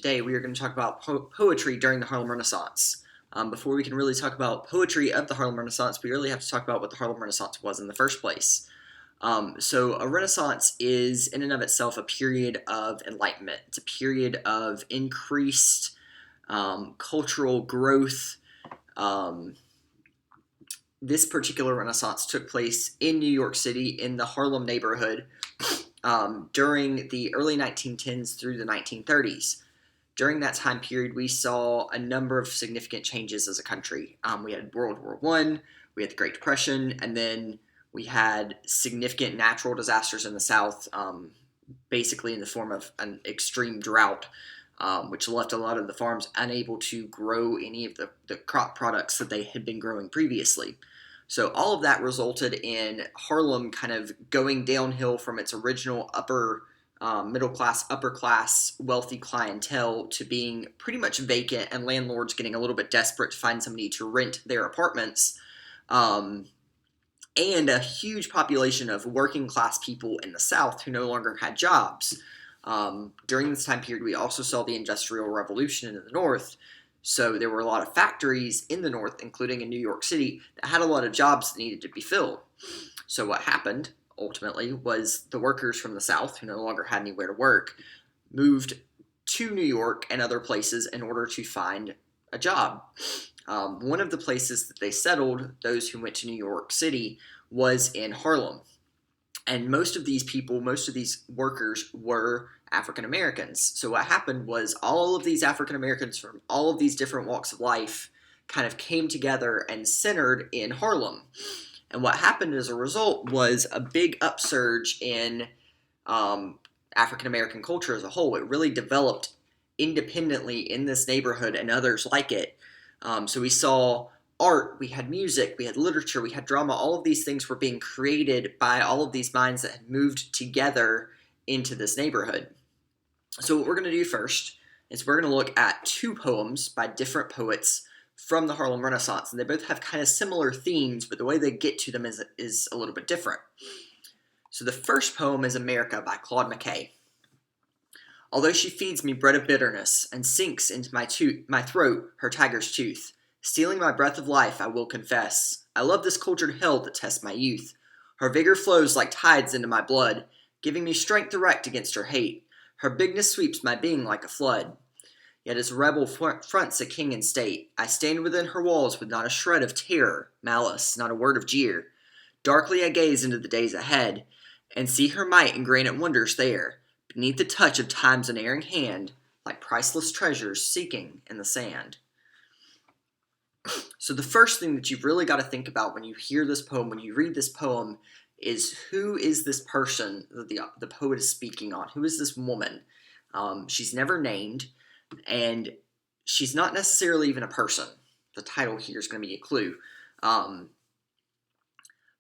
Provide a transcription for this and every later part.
Today we are going to talk about poetry during the Harlem Renaissance. Before we can really talk about poetry of the Harlem Renaissance, we really have to talk about what the Harlem Renaissance was in the first place. So a Renaissance is in and of itself a period of enlightenment. It's a period of increased cultural growth. Um, this particular Renaissance took place in New York City in the Harlem neighborhood during the early 1910s through the 1930s. During that time period, we saw a number of significant changes as a country. We had World War I, we had the Great Depression, and then we had significant natural disasters in the South, basically in the form of an extreme drought, which left a lot of the farms unable to grow any of the crop products that they had been growing previously. So all of that resulted in Harlem kind of going downhill from its original middle class, upper class, wealthy clientele to being pretty much vacant, and landlords getting a little bit desperate to find somebody to rent their apartments, and a huge population of working class people in the South who no longer had jobs. During this time period, we also saw the Industrial Revolution in the North. So there were a lot of factories in the North, including in New York City, that had a lot of jobs that needed to be filled. So what happened ultimately was the workers from the South, who no longer had anywhere to work, moved to New York and other places in order to find a job. One of the places that they settled, those who went to New York City, was in Harlem. And most of these people, most of these workers were African Americans. So what happened was all of these African Americans from all of these different walks of life kind of came together and centered in Harlem. And what happened as a result was a big upsurge in African American culture as a whole. It really developed independently in this neighborhood and others like it. So we saw art, we had music, we had literature, we had drama. All of these things were being created by all of these minds that had moved together into this neighborhood. So what we're going to do first is we're going to look at two poems by different poets from the Harlem Renaissance, and they both have kind of similar themes, but the way they get to them is a little bit different. So the first poem is America by Claude McKay. Although she feeds me bread of bitterness and sinks into my throat her tiger's tooth, stealing my breath of life, I will confess, I love this cultured hell that tests my youth. Her vigor flows like tides into my blood, giving me strength erect against her hate. Her bigness sweeps my being like a flood. Yet as a rebel fronts a king in state, I stand within her walls with not a shred of terror, malice, not a word of jeer. Darkly I gaze into the days ahead, and see her might and granite wonders there, beneath the touch of time's unerring hand, like priceless treasures seeking in the sand. So the first thing that you've really got to think about when you hear this poem, when you read this poem, is who is this person that the poet is speaking on? Who is this woman? She's never named, and she's not necessarily even a person. The title here is going to be a clue.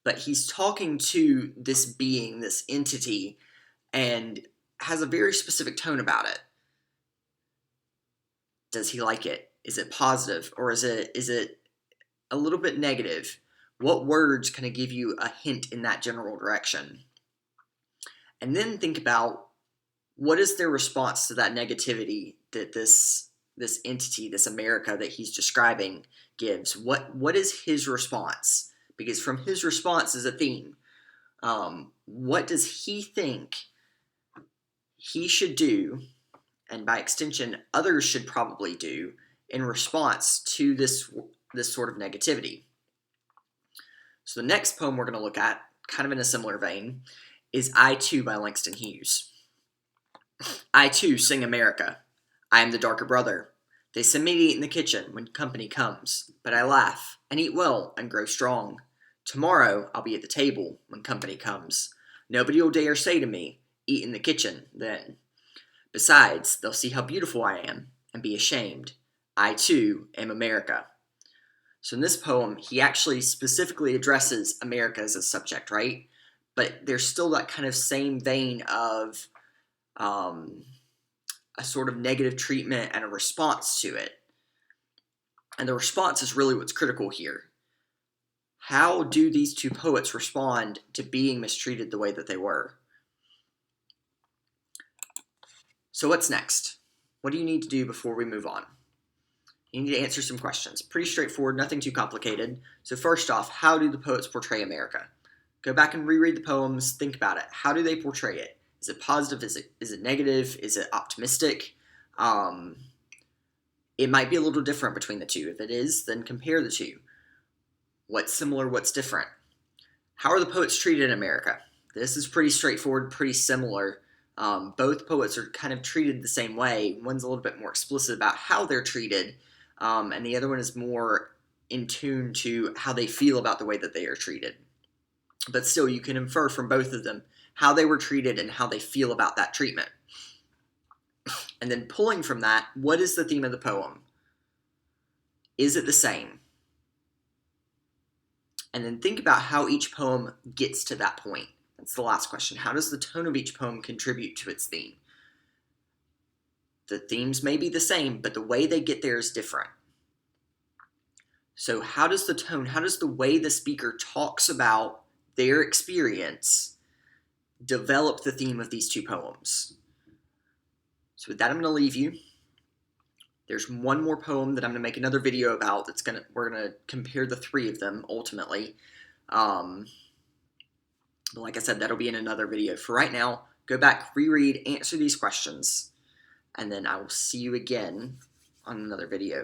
But he's talking to this being, this entity, and has a very specific tone about it. Does he like it? Is it positive, or is it a little bit negative? What words kind of give you a hint in that general direction? And then think about what is their response to that negativity that this entity, this America that he's describing, gives. What is his response? Because from his response is a theme. What does he think he should do, and by extension, others should probably do in response to this sort of negativity? So the next poem we're going to look at, kind of in a similar vein, is I Too by Langston Hughes. I too sing America. I am the darker brother. They send me to eat in the kitchen when company comes, but I laugh and eat well and grow strong. Tomorrow I'll be at the table when company comes. Nobody will dare say to me, eat in the kitchen then. Besides, they'll see how beautiful I am and be ashamed. I too am America. So in this poem, he actually specifically addresses America as a subject, right? But there's still that kind of same vein of a sort of negative treatment and a response to it. And the response is really what's critical here. How do these two poets respond to being mistreated the way that they were? So what's next? what do you need to do before we move on? You need to answer some questions. Pretty straightforward, nothing too complicated. So first off, how do the poets portray America? Go back and reread the poems, think about it. How do they portray it? Is it positive? Is it negative? Is it optimistic? It might be a little different between the two. If it is, then compare the two. What's similar, what's different? How are the poets treated in America? This is pretty straightforward, pretty similar. Both poets are kind of treated the same way. One's a little bit more explicit about how they're treated, and the other one is more in tune to how they feel about the way that they are treated. But still, you can infer from both of them how they were treated and how they feel about that treatment. And then pulling from that, what is the theme of the poem? Is it the same? And then think about how each poem gets to that point. That's the last question. How does the tone of each poem contribute to its theme? The themes may be the same, but the way they get there is different. So how does the tone, how does the way the speaker talks about their experience develop the theme of these two poems? So with that, I'm going to leave you. There's one more poem that I'm going to make another video about we're going to compare the three of them ultimately. But like I said, that'll be in another video. For right now, go back, reread, answer these questions, and then I will see you again on another video.